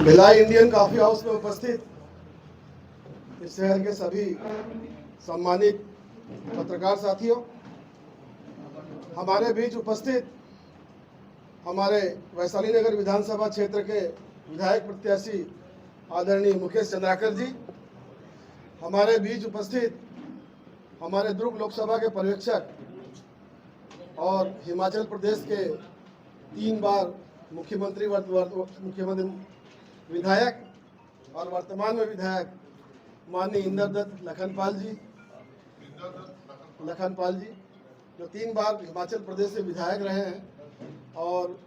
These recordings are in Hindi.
भिलाई इंडियन कॉफी हाउस में उपस्थित इस शहर के सभी सम्मानित पत्रकार साथियों, हमारे बीच उपस्थित हमारे वैशाली नगर विधानसभा क्षेत्र के विधायक प्रत्याशी आदरणीय मुकेश चंद्राकर जी, हमारे बीच उपस्थित हमारे दुर्ग लोकसभा के पर्यवेक्षक और हिमाचल प्रदेश के 3 बार मुख्यमंत्री विधायक और वर्तमान में विधायक माननीय इंद्रदत्त लखनपाल जी, जो 3 बार हिमाचल प्रदेश से विधायक रहे हैं और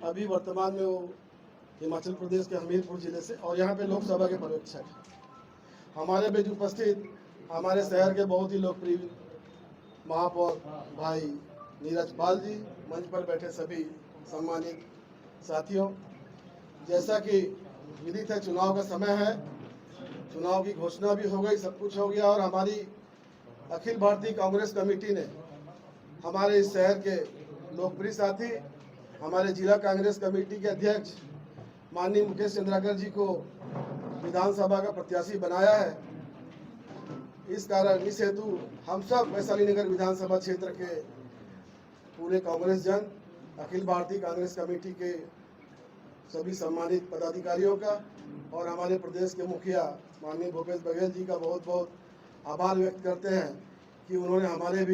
अभी वर्तमान में वो हिमाचल प्रदेश के हमीरपुर जिले से और यहाँ पे लोकसभा के पर्यवेक्षक हैं। हमारे बीच उपस्थित हमारे शहर के बहुत ही लोकप्रिय महापौर भाई नीरज पाल जी, मंच पर बैठे सभी सम्मानित साथियों, जैसा कि विदित है चुनाव का समय है, चुनाव की घोषणा भी हो गई, सब कुछ हो गया और हमारी अखिल भारतीय कांग्रेस कमेटी ने हमारे इस शहर के लोकप्रिय साथी हमारे जिला कांग्रेस कमेटी के अध्यक्ष माननीय मुकेश चंद्राकर जी को विधानसभा का प्रत्याशी बनाया है। इस हेतु हम सब वैशाली नगर विधानसभा क्षेत्र के पूरे कांग्रेस जन, अखिल भारतीय कांग्रेस कमेटी के सभी सम्मानित पदाधिकारियों का और हमारे प्रदेश के मुखिया माननीय भूपेश बघेल जी का बहुत बहुत आभार व्यक्त करते हैं कि उन्होंने हमारे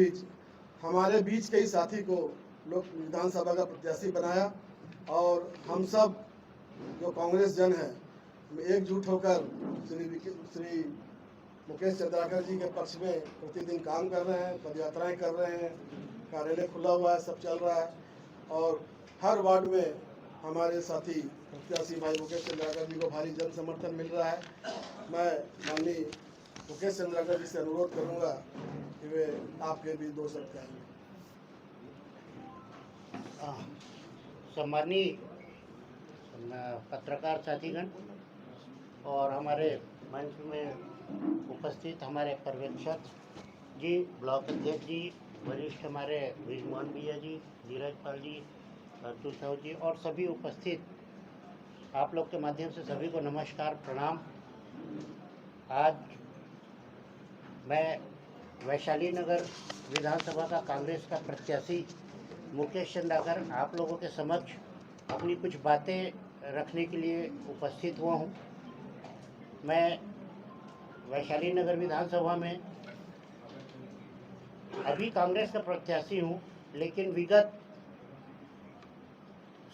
बीच के ही साथी को लोक विधानसभा का प्रत्याशी बनाया और हम सब जो कांग्रेस जन है एकजुट होकर श्री मुकेश चंद्राकर जी के पक्ष में प्रतिदिन काम कर रहे हैं, पदयात्राएं कर रहे हैं, कार्यालय खुला हुआ है, सब चल रहा है और हर वार्ड में हमारे साथी प्रत्याशी भाई मुकेश चंद्राकर जी को भारी जन समर्थन मिल रहा है। मैं माननीय मुकेश चंद्राकर जी से अनुरोध करूंगा कि वे आपके भी 2 शब्द कहेंगे। सम्मानीय पत्रकार साथीगण और हमारे मंच में उपस्थित हमारे पर्यवेक्षक जी, ब्लॉक अध्यक्ष जी, वरिष्ठ हमारे ब्रिजमोहन भैया जी, नीरज पाल जी, अर्जुन साहू जी और सभी उपस्थित आप लोग के माध्यम से सभी को नमस्कार, प्रणाम। आज मैं वैशाली नगर विधानसभा का कांग्रेस का प्रत्याशी मुकेश चंद्राकर आप लोगों के समक्ष अपनी कुछ बातें रखने के लिए उपस्थित हुआ हूँ। मैं वैशाली नगर विधानसभा में अभी कांग्रेस का प्रत्याशी हूँ, लेकिन विगत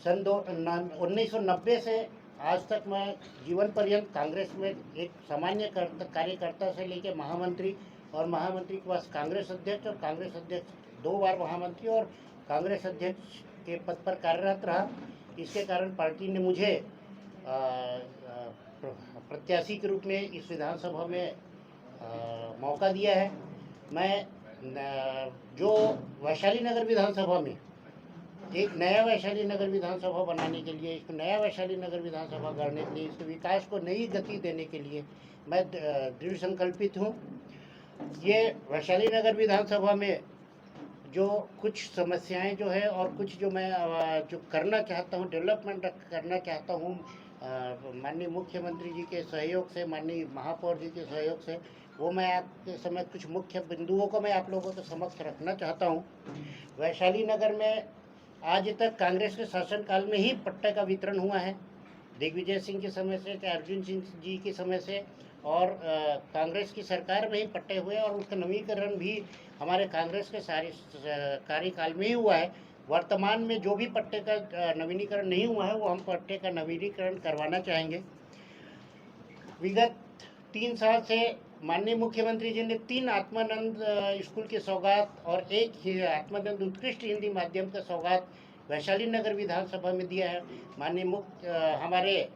सन 1990 से आज तक मैं जीवन पर्यंत कांग्रेस में एक सामान्य कार्यकर्ता से लेकर महामंत्री और महामंत्री के पास कांग्रेस अध्यक्ष और कांग्रेस अध्यक्ष 2 बार महामंत्री और कांग्रेस अध्यक्ष के पद पर कार्यरत रहा। इसके कारण पार्टी ने मुझे प्रत्याशी के रूप में इस विधानसभा में मौका दिया है। मैं जो वैशाली नगर विधानसभा में एक नया वैशाली नगर विधानसभा बनाने के लिए, इसको नया वैशाली नगर विधानसभा गढ़ने के लिए, इसके विकास को नई गति देने के लिए मैं दृढ़ संकल्पित हूँ। ये वैशाली नगर विधानसभा में जो कुछ समस्याएं जो है और कुछ जो मैं जो करना चाहता हूँ, डेवलपमेंट करना चाहता हूँ, माननीय मुख्यमंत्री जी के सहयोग से, माननीय महापौर जी के सहयोग से, वो मैं आपके समय कुछ मुख्य बिंदुओं को मैं आप लोगों के समक्ष रखना चाहता हूँ। वैशाली नगर में आज तक कांग्रेस के शासनकाल में ही पट्टे का वितरण हुआ है, दिग्विजय सिंह के समय से, अर्जुन सिंह जी के समय से, और कांग्रेस की सरकार में ही पट्टे हुए और उसका नवीनीकरण भी हमारे कांग्रेस के सारे कार्यकाल में ही हुआ है। वर्तमान में जो भी पट्टे का नवीनीकरण नहीं हुआ है वो हम पट्टे का नवीनीकरण करवाना चाहेंगे। विगत 3 साल से माननीय मुख्यमंत्री जी ने 3 आत्मानंद स्कूल की सौगात और 1 आत्मानंद उत्कृष्ट हिंदी माध्यम का सौगात वैशाली नगर विधानसभा में दिया है। माननीय हमारे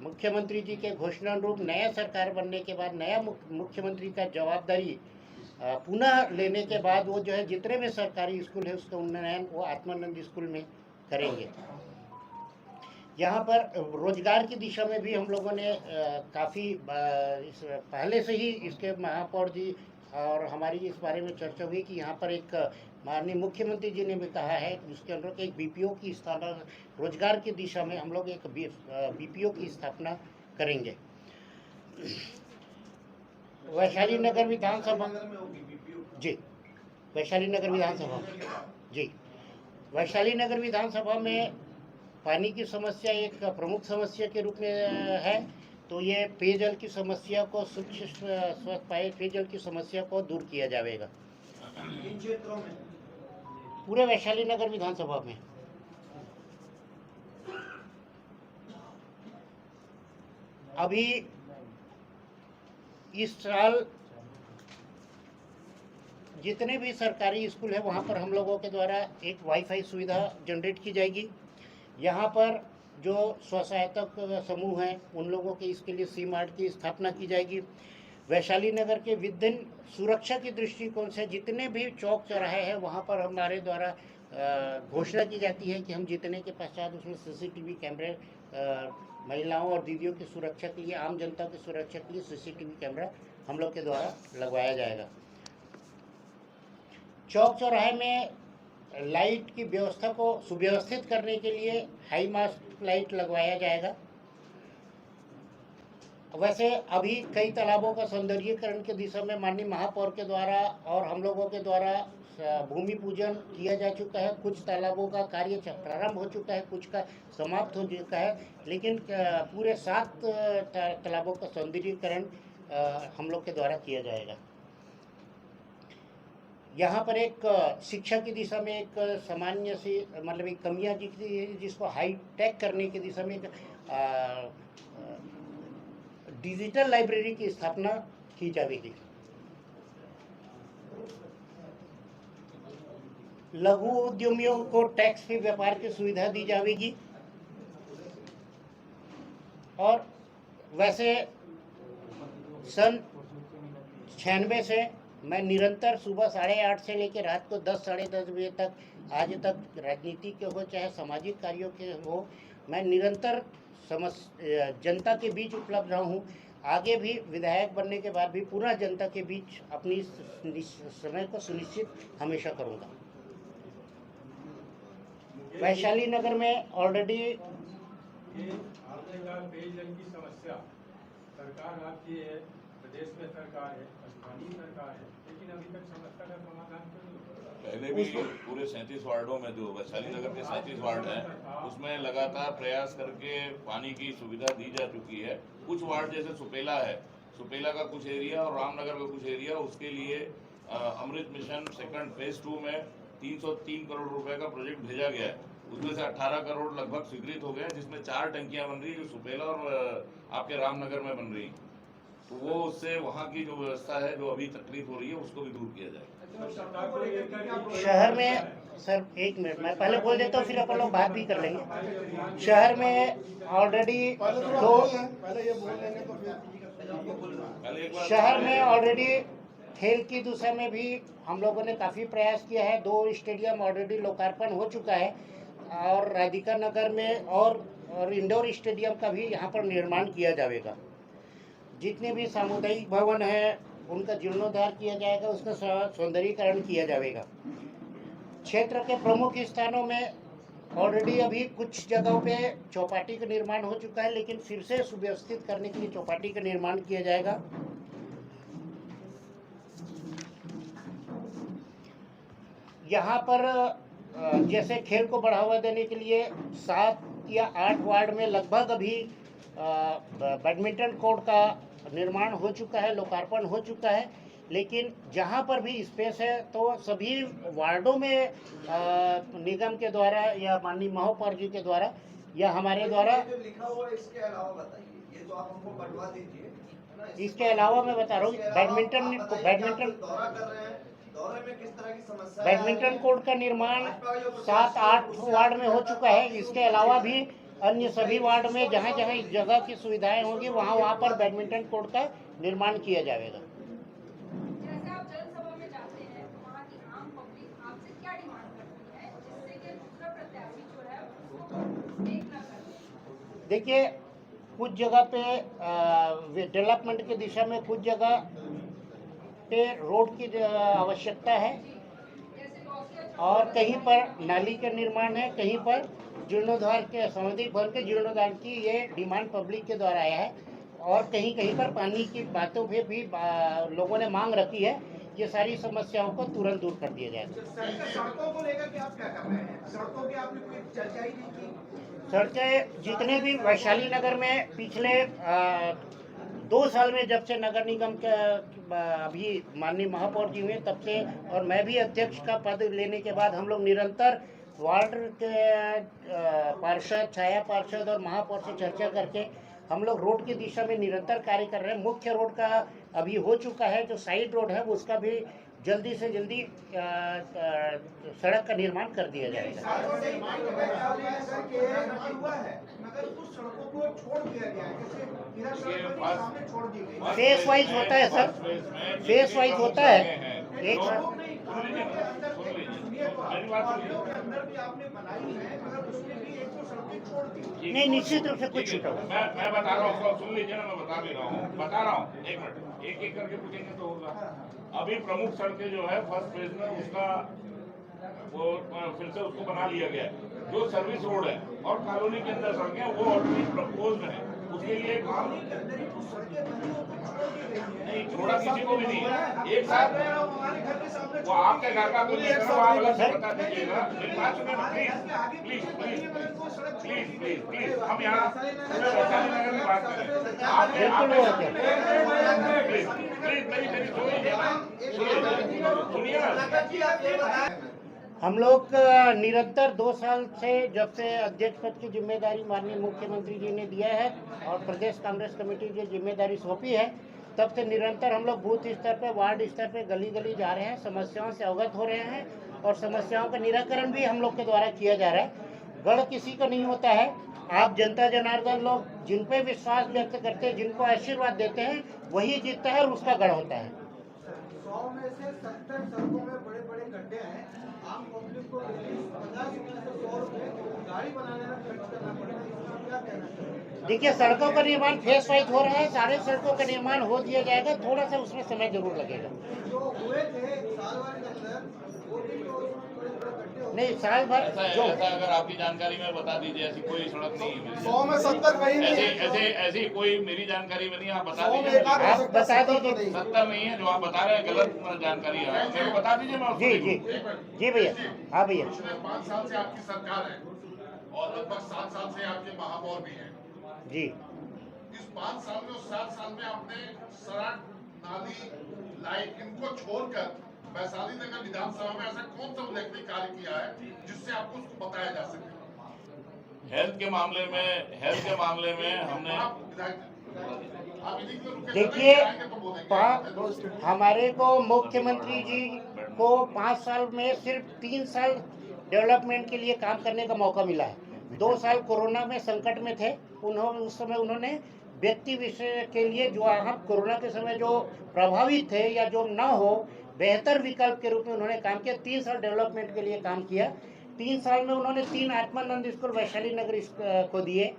मुख्यमंत्री जी के घोषणा रूप नया सरकार बनने के बाद नया मुख्यमंत्री का जवाबदारी पुनः लेने के बाद वो जो है जितने भी सरकारी स्कूल है उसका उन्नयन वो आत्मानंद स्कूल में करेंगे। यहाँ पर रोजगार की दिशा में भी हम लोगों ने काफ़ी पहले से ही इसके महापौर जी और हमारी इस बारे में चर्चा हुई कि यहाँ पर एक माननीय मुख्यमंत्री जी ने भी कहा है कि उसके अंदर एक बीपीओ की स्थापना, रोजगार की दिशा में हम लोग एक बीपीओ की स्थापना करेंगे। वैशाली नगर विधानसभा जी, वैशाली नगर विधानसभा जी, वैशाली नगर विधानसभा में पानी की समस्या एक प्रमुख समस्या के रूप में है। तो ये पेयजल की समस्या को, स्वच्छ पेयजल की समस्या को दूर किया जाएगा इन क्षेत्रों में, पूरे वैशाली नगर विधानसभा में। अभी इस साल जितने भी सरकारी स्कूल है वहाँ पर हम लोगों के द्वारा एक वाईफाई सुविधा जनरेट की जाएगी। यहाँ पर जो स्वसहायता समूह हैं उन लोगों के इसके लिए सी मार्ट की स्थापना की जाएगी। वैशाली नगर के विभिन्न सुरक्षा की दृष्टिकोण से जितने भी चौक चौराहे हैं वहाँ पर हमारे द्वारा घोषणा की जाती है कि हम जीतने के पश्चात उसमें सीसीटीवी कैमरे, महिलाओं और दीदियों की सुरक्षा के लिए, आम जनता की सुरक्षा के लिए सीसीटीवी कैमरा हम लोग के द्वारा लगवाया जाएगा। चौक चौराहे में लाइट की व्यवस्था को सुव्यवस्थित करने के लिए हाई मास्ट लाइट लगवाया जाएगा। वैसे अभी कई तालाबों का सौंदर्यीकरण के दिशा में माननीय महापौर के द्वारा और हम लोगों के द्वारा भूमि पूजन किया जा चुका है। कुछ तालाबों का कार्य प्रारंभ हो चुका है, कुछ का समाप्त हो चुका है, लेकिन पूरे 7 तालाबों का सौंदर्यीकरण हम लोग के द्वारा किया जाएगा। यहाँ पर एक शिक्षा की दिशा में एक सामान्य सी मतलब एक कमियाँ दिखती है, जिसको हाईटेक करने की दिशा में एक डिजिटल लाइब्रेरी की स्थापना की जाएगी। लघु उद्यमियों को टैक्स फ्री व्यापार की सुविधा दी जाएगी। और वैसे सन 96 से मैं निरंतर सुबह 8:30 से लेकर रात को 10 साढ़े 10 बजे तक, आज तक राजनीति के हो चाहे सामाजिक कार्यों के हो, मैं निरंतर जनता के बीच उपलब्ध रहा हूँ। आगे भी विधायक बनने के बाद भी पूरा जनता के बीच अपनी समय को सुनिश्चित हमेशा करूँगा। वैशाली नगर में ऑलरेडी पेयजल की समस्या सरकार आपकी है, प्रदेश में सरकार है, स्थानीय सरकार है, लेकिन अभी तक समस्या का समाधान क्यों नहीं हो रहा? पहले भी पूरे 37 वार्डों में, जो वैशाली नगर के 37 वार्ड हैं, उसमें लगातार प्रयास करके पानी की सुविधा दी जा चुकी है। कुछ वार्ड जैसे सुपेला है, सुपेला का कुछ एरिया और रामनगर का कुछ एरिया, उसके लिए अमृत मिशन सेकंड फेज 2 में 303 करोड़ रुपए का प्रोजेक्ट भेजा गया है। उसमें से 18 करोड़ लगभग स्वीकृत हो गए, जिसमें 4 टंकियां बन रही है, जो सुपेला और आपके रामनगर में बन रही। तो वो उससे वहाँ की जो व्यवस्था है, जो अभी तकलीफ हो रही है, उसको भी दूर किया जाए। शहर में सर एक मिनट मैं पहले बोल देता हूँ, फिर अपन लोग बात भी कर लेंगे। शहर में ऑलरेडी शहर में ऑलरेडी खेल की दिशा में भी हम लोगों ने काफ़ी प्रयास किया है। 2 स्टेडियम ऑलरेडी लोकार्पण हो चुका है और राधिका नगर में और इंडोर स्टेडियम का भी यहाँ पर निर्माण किया जाएगा। जितने भी सामुदायिक भवन है उनका जीर्णोद्धार किया जाएगा, उसका सौंदर्यीकरण किया जाएगा। क्षेत्र के प्रमुख स्थानों में ऑलरेडी अभी कुछ जगहों पे चौपाटी का निर्माण हो चुका है, लेकिन फिर से सुव्यवस्थित करने के लिए चौपाटी का निर्माण किया जाएगा। यहाँ पर जैसे खेल को बढ़ावा देने के लिए 7 या 8 वार्ड में लगभग अभी बैडमिंटन कोर्ट का निर्माण हो चुका है, लोकार्पण हो चुका है। लेकिन जहाँ पर भी स्पेस है तो सभी वार्डों में निगम के द्वारा या माननीय महापौर जी के द्वारा या हमारे द्वारा लिखा हुआ, इसके अलावा बताइए, ये तो आप हमको बढ़वा दीजिए, है ना? इसके अलावा मैं बता रहा हूँ बैडमिंटन दौरा कर रहे हैं, दौरे में किस तरह की समस्या, बैडमिंटन कोर्ट का निर्माण 7-8 वार्ड में हो चुका है। इसके अलावा भी अन्य सभी वार्ड में जहाँ जहाँ इस जगह की सुविधाएं होंगी वहाँ पर बैडमिंटन कोर्ट का निर्माण किया जाएगा। जैसे आप जनसभा में जाते हैं तो वहाँ की आम पब्लिक आपसे क्या डिमांड करती है, जिससे कि दूसरा प्रत्याशी जो है उसको देख ना करे? देखिए, कुछ जगह पे डेवलपमेंट की दिशा में, कुछ जगह पे रोड की आवश्यकता है। जैसे और कहीं पर नाली का निर्माण है, कहीं पर जीर्णोद्धार के सामुदायिक भवन के जीर्णोद्धार की ये डिमांड पब्लिक के द्वारा आया है। और कहीं कहीं पर पानी की बातों पे भी लोगों ने मांग रखी है। ये सारी समस्याओं को तुरंत दूर कर दिया जाएगा। सड़कों को लेकर के आप क्या कर रहे हैं? सड़कों की आपने कोई चर्चा ही नहीं की? सड़कें जितने भी वैशाली नगर में पिछले 2 साल में, जब से नगर निगम के अभी माननीय महापौर जी हुए तब से, और मैं भी अध्यक्ष का पद लेने के बाद, हम लोग निरंतर वार्ड के पार्षद, छाया पार्षद और महापौर से चर्चा करके हम लोग रोड की दिशा में निरंतर कार्य कर रहे हैं। मुख्य रोड का अभी हो चुका है, जो साइड रोड है उसका भी जल्दी से जल्दी सड़क का निर्माण कर दिया जाएगा। फेस वाइज होता है सर, फेस वाइज होता है। एक नहीं, निश्चित रूप से कुछ छूटा। मैं बता रहा हूँ, सुन लीजिए ना, मैं बता रहा हूँ, एक मिनट, एक एक करके पूछेंगे तो होगा। अभी प्रमुख सड़कें जो है फर्स्ट फेज में उसका वो फिर से उसको बना लिया गया है। जो सर्विस रोड है और कॉलोनी के अंदर सड़कें वो ऑलरेडी प्रपोज में है, उसके लिए काम नहीं छोड़ा किसी को भी नहीं। एक साथ वो आपके घर का कुछ अलग से बता दीजिएगा। मेरी बात सुनिए please please please please please please, हम यहाँ वैशाली नगर में बात कर रहे हैं। आप प्लीज प्लीज मेरी सुनिए ना। हम लोग निरंतर 2 साल से, जब से अध्यक्ष पद की जिम्मेदारी माननीय मुख्यमंत्री जी ने दिया है और प्रदेश कांग्रेस कमेटी की जिम्मेदारी सौंपी है, तब से निरंतर हम लोग बूथ स्तर पे, वार्ड स्तर पे, गली गली जा रहे हैं, समस्याओं से अवगत हो रहे हैं और समस्याओं का निराकरण भी हम लोग के द्वारा किया जा रहा है। गढ़ किसी का नहीं होता है। आप जनता जनार्दन लोग जिन पे विश्वास व्यक्त करते हैं, जिनको आशीर्वाद देते हैं, वही जीतता है और उसका गढ़ होता है। 100 में से 70 सड़कों में बड़े बड़े गड्ढे हैं। आम पब्लिक को 50 से 100 रुपए गाड़ी बनाने में खर्च करना पड़ेगा। क्या कहना चाहिए? देखिए, सड़कों का निर्माण फेस वाइज हो रहा है, सारे सड़कों का निर्माण हो दिया जाएगा, थोड़ा सा उसमें समय जरूर लगेगा। जो हुए थे साल भर के अंदर, वो भी तो बड़े बड़े गड्ढे हो। नहीं, साल भर जो ऐसा अगर आपकी जानकारी में बता दीजिए, ऐसी कोई सड़क नहीं है 100 में 70 कहीं नहीं है। ऐसी कोई मेरी जानकारी में नहीं, आप बता 100 में दीजिए। एक आध हो आप सकता है, बता 70 तो दीजिए। नहीं है। 70 नहीं है जो आप बता रहे हैं, गलत जानकारी है, मेरे को बता दीजिए, मैं उसको जी लिखूं। जी जी भैया, हाँ भैया। पिछले 5 साल से आपकी सरकार है और लगभग 7 साल से आपके महापौर भी हैं। जी, इस 5 साल में और 7 साल में आपने सड़क, नाली, लाइट इनको छोड़कर वैशाली नगर विधानसभा में ऐसा कौन सा उल्लेखनीय कार्य किया है जिससे आपको उसको बताया जा सके? हेल्थ के मामले में हमने आप विधायक, आप इन्हीं के रुके देखिए, जाएंगे तो बोलेंगे। हमारे को मुख्यमंत्री जी को 5 साल में सिर्फ 3 साल डेवलपमेंट के लिए काम करने का मौका मिला है। 2 साल कोरोना में संकट में थे, उस समय उन्होंने व्यक्ति विषय के लिए, जो हम कोरोना के समय जो प्रभावित थे या जो न हो, बेहतर विकल्प के रूप में उन्होंने काम किया। 3 साल डेवलपमेंट के लिए काम किया। 3 साल में उन्होंने 3 आत्मानंद स्कूल वैशाली नगर को दिए।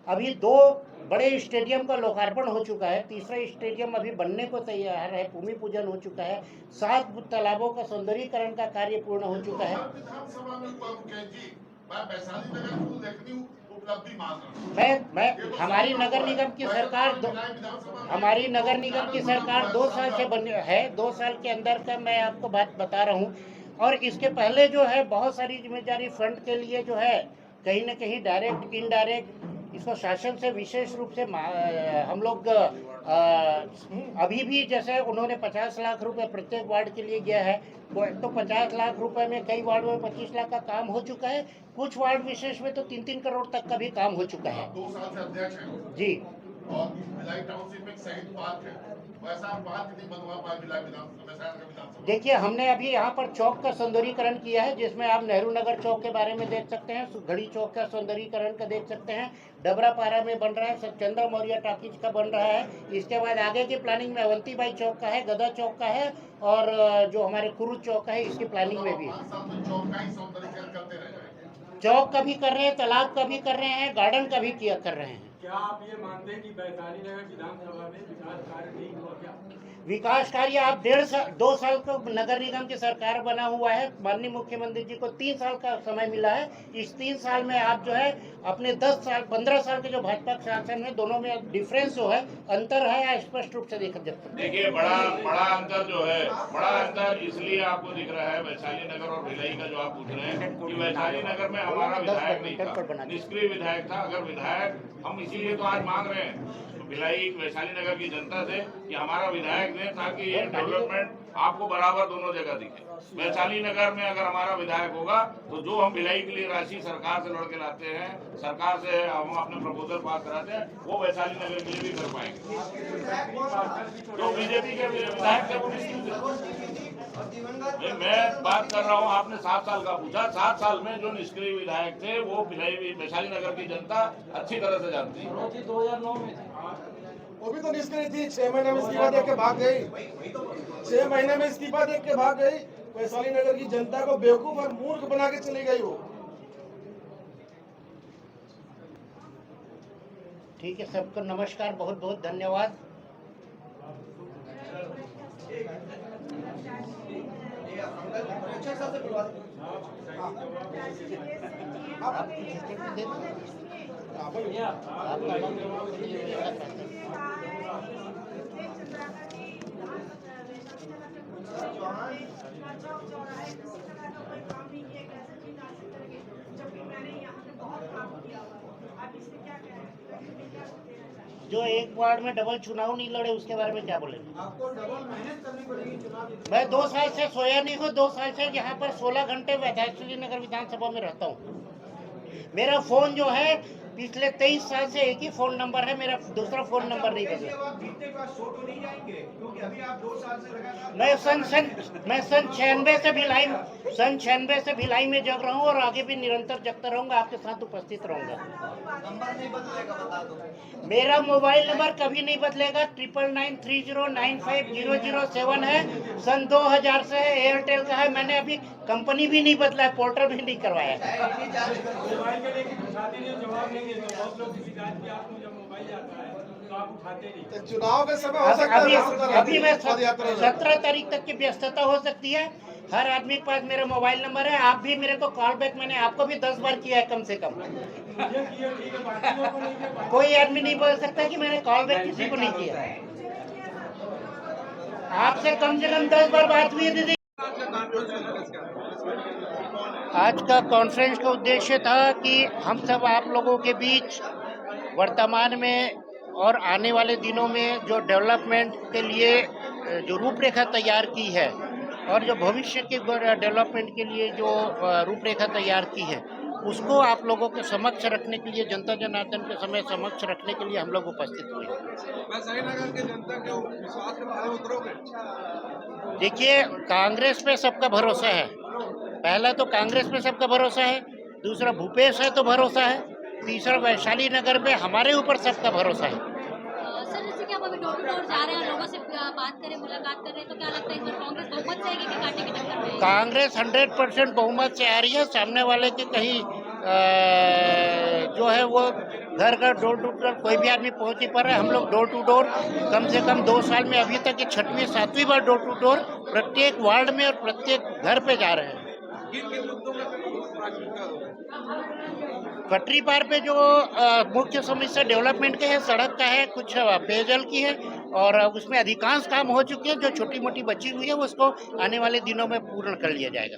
अभी 2 बड़े स्टेडियम का लोकार्पण हो चुका है, तीसरा स्टेडियम अभी बनने को तैयार है, भूमि पूजन हो चुका है। 7 तालाबों का सौंदर्यीकरण का कार्य पूर्ण हो चुका है। विधानसभा में मुकेश जी, मैं वैशाली नगर की उल्लेखनीय उपलब्धि मांग रहा हूँ। मैं हमारी नगर निगम की सरकार 2 साल से बनी है। 2 साल के अंदर का मैं आपको बात बता रहा हूँ। और इसके पहले जो है बहुत सारी जिम्मेदारी फ्रंट के लिए जो है, कहीं न कहीं डायरेक्ट इनडायरेक्ट, इसको शासन से विशेष रूप से हम लोग अभी भी, जैसे उन्होंने 50 लाख रुपए प्रत्येक वार्ड के लिए दिया है, तो 50 लाख रुपए में कई वार्ड में 25 लाख का काम हो चुका है। कुछ वार्ड विशेष में तो 3-3 करोड़ तक का भी काम हो चुका है। 2 साल से अध्यक्ष हैं जी, और भिलाई टाउनशिप में एक शहीद पार्क है, वैसा पार्क नहीं बनवा पाया भिलाई विधानसभा। देखिए, हमने अभी यहाँ पर चौक का सौंदर्यीकरण किया है, जिसमें आप नेहरू नगर चौक के बारे में देख सकते हैं, घड़ी चौक का सौंदर्यीकरण का देख सकते हैं, डबरापारा में बन रहा है, चंद्र मौर्य टॉकीज का बन रहा है। इसके बाद आगे की प्लानिंग में अवंतीबाई चौक का है, गदा चौक का है, और जो हमारे कुरुज चौक का है, इसकी प्लानिंग में भी है। 5 साल में चौक का ही सौंदर्यीकरण करते रह जाएंगे। चौक का भी कर रहे हैं, तालाब का भी कर रहे हैं, गार्डन का भी कर रहे हैं। क्या आप ये मानते हैं कि वैशाली नगर विधानसभा में विकास कार्य नहीं हुआ क्या? विकास कार्य आप 2 साल को नगर निगम की सरकार बना हुआ है। माननीय मुख्यमंत्री जी को 3 साल का समय मिला है। इस 3 साल में आप जो है अपने 10 साल 15 साल के जो भाजपा के शासन है, दोनों में डिफरेंस जो है, अंतर है, स्पष्ट रूप से देखा जा सकता है। देखिए बड़ा अंतर जो है, बड़ा अंतर इसलिए आपको दिख रहा है वैशाली नगर और भिलाई का जो आप पूछ रहे हैं कि वैशाली नगर में हमारा विधायक नहीं था, निष्क्रिय विधायक था। अगर विधायक, हम इसीलिए तो आज मांग रहे हैं भिलाई वैशाली नगर की जनता से कि हमारा विधायक ने, ताकि ये डेवलपमेंट आपको बराबर दोनों जगह दिखे। वैशाली नगर में अगर हमारा विधायक होगा तो जो हम भिलाई के लिए राशि सरकार से लड़के लाते हैं, सरकार से हम अपने प्रपोजल पास कराते हैं, वो वैशाली नगर के लिए भी कर पाएंगे। तो बीजेपी के विधायक थे वो मैं बात कर रहा हूँ, आपने 7 साल का पूछा। 7 साल में जो निष्क्रिय विधायक थे वो भिलाई वैशाली नगर की जनता अच्छी तरह से जानती है। 2009 में वो भी तो निष्क्रिय थी, 6 महीने में इस्तीफा दे के भाग गई। 6 महीने में इस्तीफा दे के भाग गई। वैशाली नगर की जनता को बेवकूफ और मूर्ख बना के चली गई वो। ठीक है, सबको नमस्कार, बहुत बहुत धन्यवाद। आप जो एक वार्ड में डबल चुनाव नहीं लड़े उसके बारे में क्या बोलेंगे? आपको डबल मेहनत करनी पड़ेगी चुनाव जीतने मैं 2 साल से सोया नहीं हूँ। 2 साल से यहाँ पर 16 घंटे वैशाली नगर विधानसभा में रहता हूँ। मेरा फोन जो है पिछले 23 साल से एक ही फोन नंबर है, मेरा दूसरा फोन नंबर नहीं बदला। आप जीतने के बाद 100 तो नहीं जाएंगे, क्योंकि अभी आप 2 साल से लगातार मैं सन 96 से भिलाई में जग रहा हूँ और आगे भी निरंतर जगता रहूंगा, आपके साथ उपस्थित रहूंगा। नंबर नहीं बदलेगा, बता दो। मेरा मोबाइल नंबर कभी नहीं बदलेगा। 9930950007 है। सन 2000 से है, एयरटेल का है। मैंने अभी कंपनी भी नहीं बदला है, पोर्टल भी नहीं करवाया। मोबाइल के लेके उठाते नहीं, जवाब नहीं देते। बहुत लोग की शिकायत की आपको जब मोबाइल आता है तो आप उठाते नहीं। तो चुनाव के समय हो सकता है अभी मैं 17 तारीख तक की व्यस्तता हो सकती है। हर आदमी के पास मेरा मोबाइल नंबर है। आप भी मेरे को कॉल बैक, मैंने आपको भी 10 बार किया है कम से कम। मुझे किया ठीक है, बाकियों को नहीं किया। कोई आदमी नहीं बोल सकता कि मैंने कॉल बैक किसी को नहीं किया। आपसे कम से कम 10 बार बात हुई है दीदी। आज का कॉन्फ्रेंस का उद्देश्य था कि हम सब आप लोगों के बीच वर्तमान में और आने वाले दिनों में जो डेवलपमेंट के लिए जो रूपरेखा तैयार की है और जो भविष्य के डेवलपमेंट के लिए जो रूपरेखा तैयार की है, उसको आप लोगों के समक्ष रखने के लिए, जनता जनार्दन के समय समक्ष रखने के लिए हम लोग उपस्थित हुए। वैशाली नगर के जनता के विश्वास के बारे में उतरोगे? देखिए, कांग्रेस पे सबका भरोसा है। पहला तो कांग्रेस पे सबका भरोसा है, दूसरा भूपेश है तो भरोसा है, तीसरा वैशाली नगर में हमारे ऊपर सबका भरोसा है। सर, जैसे कि आप अभी डोर टू डोर जा रहे हैं, लोगों से बात करें, मुलाकात कर रहे हैं, तो क्या लगता है इस बार कांग्रेस बहुमत से आएगी कि कांटे की टक्कर में? कांग्रेस 100% बहुमत से आ रही है। सामने वाले के कहीं जो है वो घर घर डोर टू डोर कोई भी आदमी पहुंच नहीं पा रहा है। हम लोग डोर टू डोर कम से कम 2 साल में अभी तक ये 6वीं 7वीं बार डोर टू डोर प्रत्येक वार्ड में और प्रत्येक घर पे जा रहे हैं। पटरी पार पे जो मुख्य समस्या डेवलपमेंट के है, सड़क का है, कुछ पेयजल की है, और उसमें अधिकांश काम हो चुके हैं। जो छोटी मोटी बची हुई है उसको आने वाले दिनों में पूर्ण कर लिया जाएगा।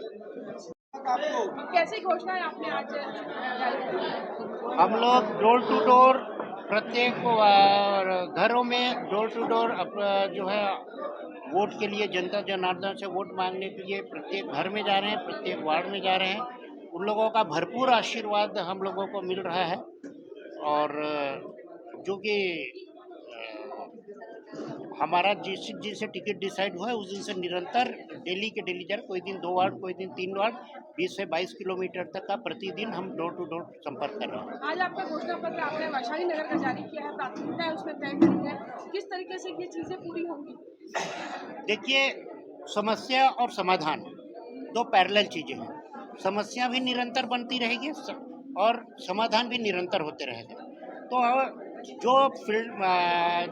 कैसी घोषणा है आपने आज? हम लोग डोर टू डोर प्रत्येक घरों में डोर टू डोर जो है वोट के लिए, जनता जनार्दन से वोट मांगने के लिए प्रत्येक घर में जा रहे हैं, प्रत्येक वार्ड में जा रहे हैं। उन लोगों का भरपूर आशीर्वाद हम लोगों को मिल रहा है, और जो कि हमारा जिस दिन से टिकट डिसाइड हुआ है उस दिन से निरंतर डेली के डेली जा रहे, कोई दिन 2 वार्ड, कोई दिन 3 वार्ड, 20 से 22 किलोमीटर तक का प्रतिदिन हम डोर टू डोर संपर्क कर रहे हैं। आज आपका घोषणा पत्र आपने वैशाली नगर का जारी किया है, प्राथमिकताएं उसमें तय की है, किस तरीके से ये चीजें पूरी होंगी? देखिए, समस्या और समाधान 2 पैरेलल चीजें हैं। समस्या भी निरंतर बनती रहेगी और समाधान भी निरंतर होते रहेंगे। तो जो फील्ड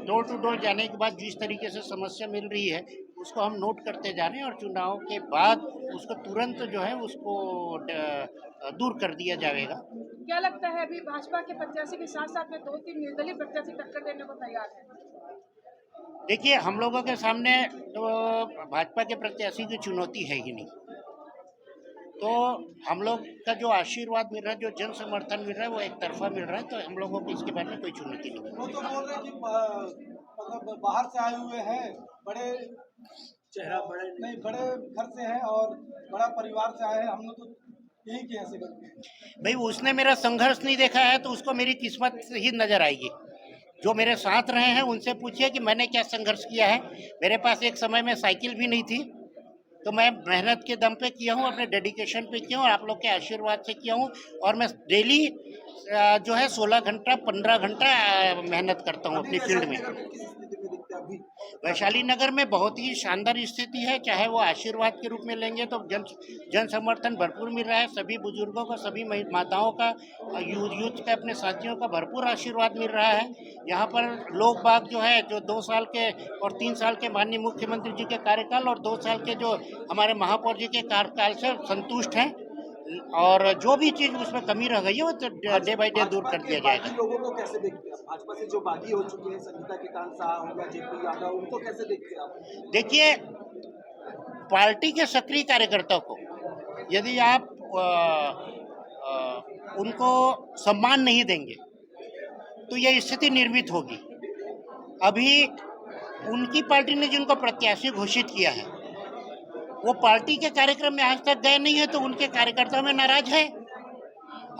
डोर टू डोर जाने के बाद जिस तरीके से समस्या मिल रही है उसको हम नोट करते जा रहे हैं, और चुनाव के बाद उसको तुरंत जो है उसको दूर कर दिया जाएगा। क्या लगता है अभी भाजपा के प्रत्याशी के साथ साथ में 2-3 निर्दलीय प्रत्याशी टक्कर देने को तैयार है? देखिए, हम लोगों के सामने तो भाजपा के प्रत्याशी की चुनौती है ही नहीं, तो हम लोग का जो आशीर्वाद मिल रहा है, जो जन समर्थन मिल रहा है, वो एक तरफा मिल रहा है, तो हम लोगों को इसके बारे में कोई चुनौती नहीं मिल वो तो बोल रहे हैं कि मतलब बाहर से आए हुए हैं, बड़े चेहरा बड़े घर से हैं और बड़ा परिवार से आए हैं, हम लोग तो यही किए ऐसे करके। भाई, उसने मेरा संघर्ष नहीं देखा है तो उसको मेरी किस्मत ही नजर आएगी। जो मेरे साथ रहे हैं उनसे पूछिए कि मैंने क्या संघर्ष किया है। मेरे पास एक समय में साइकिल भी नहीं थी, तो मैं मेहनत के दम पे किया हूँ, अपने डेडिकेशन पे किया हूँ, आप लोग के आशीर्वाद से किया हूँ, और मैं डेली जो है 16 घंटा 15 घंटा मेहनत करता हूँ अपनी फील्ड में। वैशाली नगर में बहुत ही शानदार स्थिति है, चाहे वो आशीर्वाद के रूप में लेंगे तो जन समर्थन भरपूर मिल रहा है। सभी बुजुर्गों का, सभी माताओं का, यूथ का, अपने साथियों का भरपूर आशीर्वाद मिल रहा है। यहाँ पर लोग बाग जो है, जो 2 साल के और 3 साल के माननीय मुख्यमंत्री जी के कार्यकाल और 2 साल के जो हमारे महापौर जी के कार्यकाल से संतुष्ट हैं, और जो भी चीज उसमें कमी रह गई है वो तो डे बाई डे दूर कर दिया जाएगा। लोगों को कैसे देखते हैं? भाजपा से जो बागी हो चुके हैं, संगीता किसान साहब या जेपी यादव, उनको कैसे देखते हैं आप? देखिए, पार्टी के सक्रिय कार्यकर्ताओं को यदि आप उनको सम्मान नहीं देंगे तो यह स्थिति निर्मित होगी। अभी उनकी पार्टी ने जिनको प्रत्याशी घोषित किया है वो पार्टी के कार्यक्रम में आज तक गए नहीं है, तो उनके कार्यकर्ताओं में नाराज है।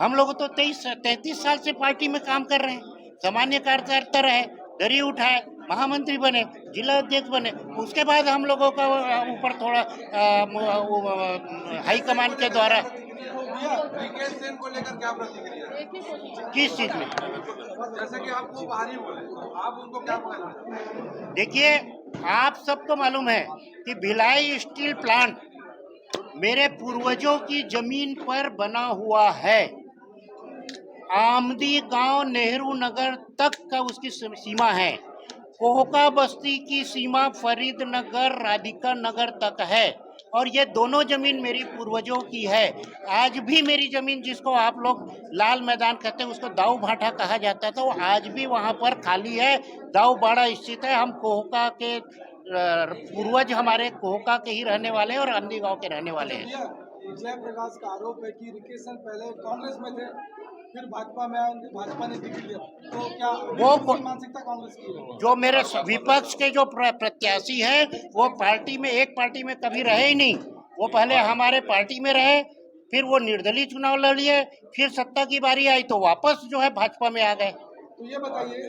हम लोग तो 33 साल से पार्टी में काम कर रहे हैं, सामान्य कार्यकर्ता रहे, दरी उठाए, महामंत्री बने, जिला अध्यक्ष बने, उसके बाद हम लोगों का ऊपर थोड़ा हाईकमान के द्वारा। विकेश सेन को लेकर क्या प्रतिक्रिया? किस चीज में? जैसे कि आपको बाहरी बोले, आप उनको क्या कहना? देखिए, आप सबको मालूम है कि भिलाई स्टील प्लांट मेरे पूर्वजों की जमीन पर बना हुआ है। आमदी गांव नेहरू नगर तक का उसकी सीमा है। कोहका बस्ती की सीमा फरीद नगर राधिका नगर तक है, और ये दोनों जमीन मेरी पूर्वजों की है। आज भी मेरी जमीन, जिसको आप लोग लाल मैदान कहते हैं, उसको दाऊ भाटा कहा जाता था, वो आज भी वहाँ पर खाली है, दाऊ बाड़ा स्थित है। हम कोहका के पूर्वज हमारे कोहका के ही रहने वाले हैं और आमदी गांव के रहने वाले हैं। जयप्रकाश का आरोप है कि रिकेश सेन पहले कांग्रेस में थे, फिर भाजपा में आए, भाजपा ने टिकट लिया, तो क्या वो मानसिकता कांग्रेस की है? जो मेरे विपक्ष के जो प्रत्याशी हैं वो एक पार्टी में कभी रहे ही नहीं। वो पहले हमारे पार्टी में रहे, फिर वो निर्दलीय चुनाव लड़िए, फिर सत्ता की बारी आई तो वापस जो है भाजपा में आ गए। तो ये बताइए,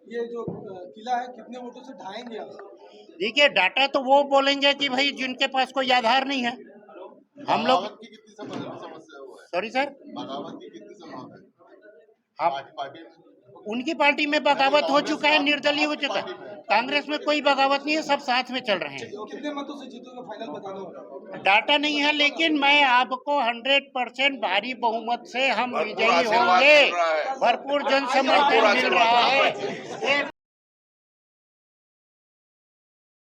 ये जो किला है कितने वोटों से ढाएंगे आप? देखिए, डाटा तो वो बोलेंगे कि भाई जिनके पास कोई आधार नहीं है। हम लोग सॉरी सर, उनकी पार्टी में बगावत हो चुका है, निर्दलीय हो चुका है। कांग्रेस में कोई बगावत नहीं है, सब साथ में चल रहे हैं। कितने मतों से जीतोगे फाइनल बता दो? डाटा नहीं है, लेकिन मैं आपको 100% भारी बहुमत से हम विजयी होंगे। भरपूर जन समर्थन मिल रहा है।